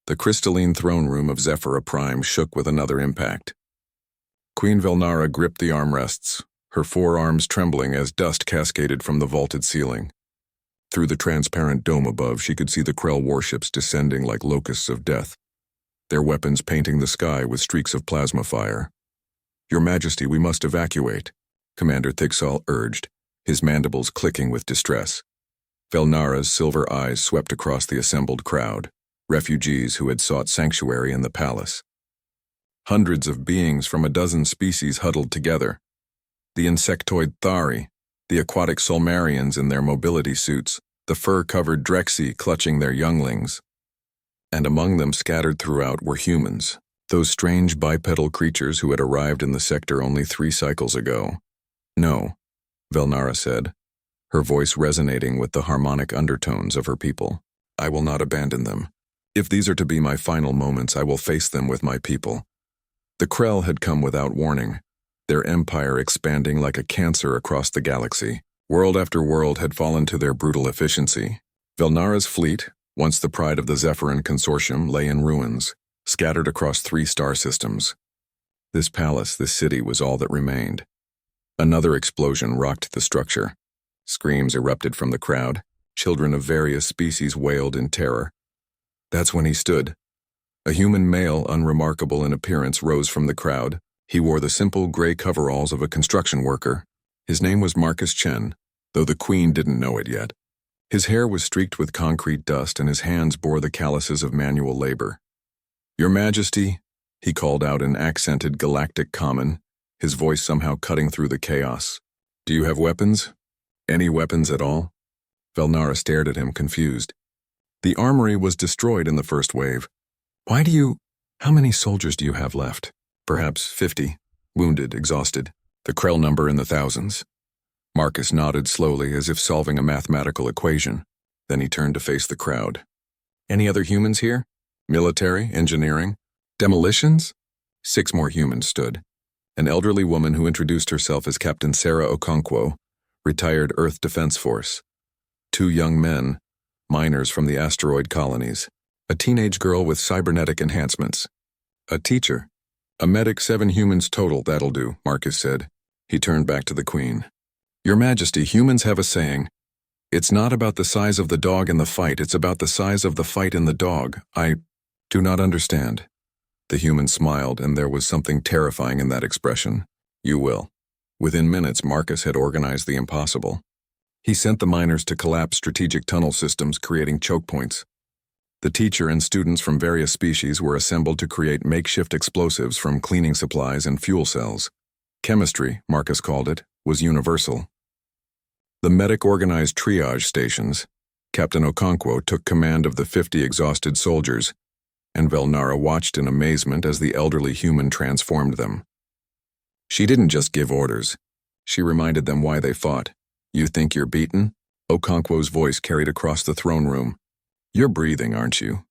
The crystalline throne room of Zephyra Prime shook with another impact. Queen Velnara gripped the armrests, her forearms trembling as dust cascaded from the vaulted ceiling. Through the transparent dome above, she could see the Krell warships descending like locusts of death, their weapons painting the sky with streaks of plasma fire. "Your Majesty, we must evacuate," Commander Thigsal urged, his mandibles clicking with distress. Velnara's silver eyes swept across the assembled crowd, refugees who had sought sanctuary in the palace. Hundreds of beings from a dozen species huddled together. The insectoid Thari, the aquatic Solmarians in their mobility suits, the fur-covered Drexi clutching their younglings. And among them scattered throughout were humans, those strange bipedal creatures who had arrived in the sector only 3 cycles ago. "No," Velnara said, her voice resonating with the harmonic undertones of her people. "I will not abandon them. If these are to be my final moments, I will face them with my people." The Krell had come without warning, their empire expanding like a cancer across the galaxy. World after world had fallen to their brutal efficiency. Velnara's fleet, once the pride of the Zephyran Consortium, lay in ruins, scattered across 3 star systems. This palace, this city, was all that remained. Another explosion rocked the structure. Screams erupted from the crowd. Children of various species wailed in terror. That's when he stood. A human male, unremarkable in appearance, rose from the crowd. He wore the simple gray coveralls of a construction worker. His name was Marcus Chen, though the Queen didn't know it yet. His hair was streaked with concrete dust and his hands bore the calluses of manual labor. "Your Majesty," he called out in accented galactic common, his voice somehow cutting through the chaos. "Do you have weapons? Any weapons at all?" Velnara stared at him, confused. "The armory was destroyed in the first wave. How many soldiers do you have left?" "Perhaps 50, wounded, exhausted. The Krell number in the thousands." Marcus nodded slowly as if solving a mathematical equation. Then he turned to face the crowd. "Any other humans here? Military, engineering, demolitions?" 6 more humans stood. An elderly woman who introduced herself as Captain Sarah Okonkwo, retired Earth Defense Force. 2 young men, miners from the asteroid colonies. A teenage girl with cybernetic enhancements. A teacher. "A medic, 7 humans total, that'll do," Marcus said. He turned back to the Queen. "Your Majesty, humans have a saying. It's not about the size of the dog in the fight, it's about the size of the fight in the dog. I do not understand." The human smiled, and there was something terrifying in that expression. "You will." Within minutes, Marcus had organized the impossible. He sent the miners to collapse strategic tunnel systems, creating choke points. The teacher and students from various species were assembled to create makeshift explosives from cleaning supplies and fuel cells. Chemistry, Marcus called it, was universal. The medic organized triage stations. Captain Okonkwo took command of the 50 exhausted soldiers, and Velnara watched in amazement as the elderly human transformed them. She didn't just give orders. She reminded them why they fought. "You think you're beaten?" Okonkwo's voice carried across the throne room. "You're breathing, aren't you?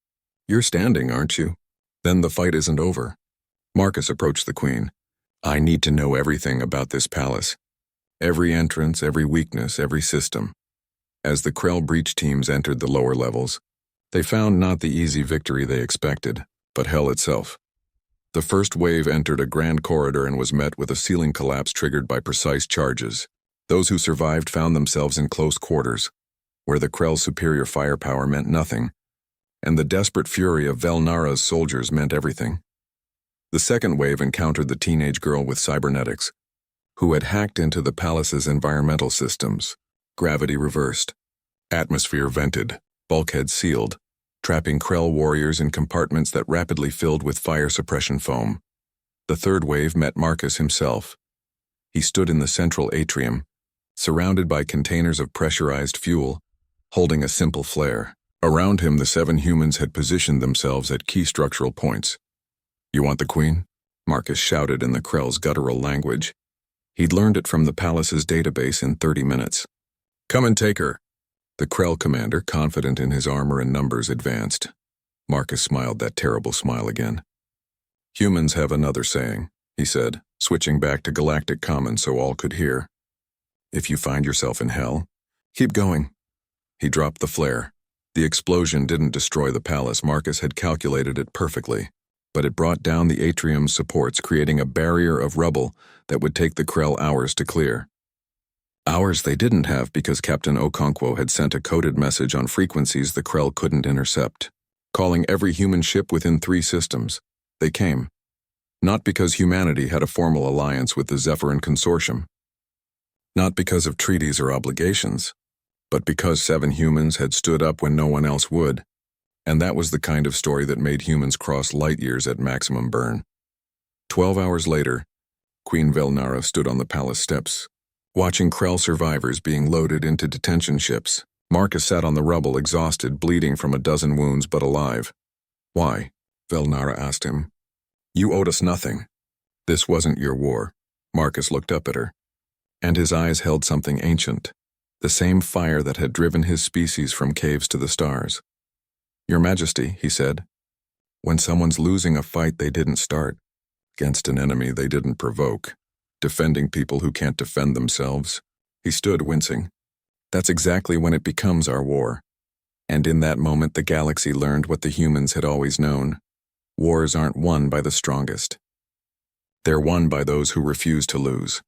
You're standing, aren't you? Then the fight isn't over." Marcus approached the Queen. "I need to know everything about this palace. Every entrance, every weakness, every system." As the Krell breach teams entered the lower levels, they found not the easy victory they expected, but hell itself. The first wave entered a grand corridor and was met with a ceiling collapse triggered by precise charges. Those who survived found themselves in close quarters, where the Krell's superior firepower meant nothing, and the desperate fury of Velnara's soldiers meant everything. The second wave encountered the teenage girl with cybernetics, who had hacked into the palace's environmental systems. Gravity reversed. Atmosphere vented, bulkheads sealed, trapping Krell warriors in compartments that rapidly filled with fire suppression foam. The third wave met Marcus himself. He stood in the central atrium, surrounded by containers of pressurized fuel, holding a simple flare. Around him, the 7 humans had positioned themselves at key structural points. "You want the Queen?" Marcus shouted in the Krell's guttural language. He'd learned it from the palace's database in 30 minutes. "Come and take her." The Krell commander, confident in his armor and numbers, advanced. Marcus smiled that terrible smile again. "Humans have another saying," he said, switching back to galactic common so all could hear. "If you find yourself in hell, keep going." He dropped the flare. The explosion didn't destroy the palace. Marcus had calculated it perfectly, but it brought down the atrium's supports, creating a barrier of rubble that would take the Krell hours to clear. Hours they didn't have because Captain Okonkwo had sent a coded message on frequencies the Krell couldn't intercept, calling every human ship within 3 systems. They came. Not because humanity had a formal alliance with the Zephyrin Consortium. Not because of treaties or obligations, but because 7 humans had stood up when no one else would. And that was the kind of story that made humans cross light years at maximum burn. 12 hours later, Queen Velnara stood on the palace steps, watching Krell survivors being loaded into detention ships. Marcus sat on the rubble, exhausted, bleeding from a dozen wounds, but alive. Why? Velnara asked him. You owed us nothing. This wasn't your war. Marcus looked up at her, and his eyes held something ancient, the same fire that had driven his species from caves to the stars. Your Majesty, he said, when someone's losing a fight they didn't start, against an enemy they didn't provoke, defending people who can't defend themselves. He stood, wincing. That's exactly when it becomes our war. And in that moment the galaxy learned what the humans had always known. Wars aren't won by the strongest. They're won by those who refuse to lose.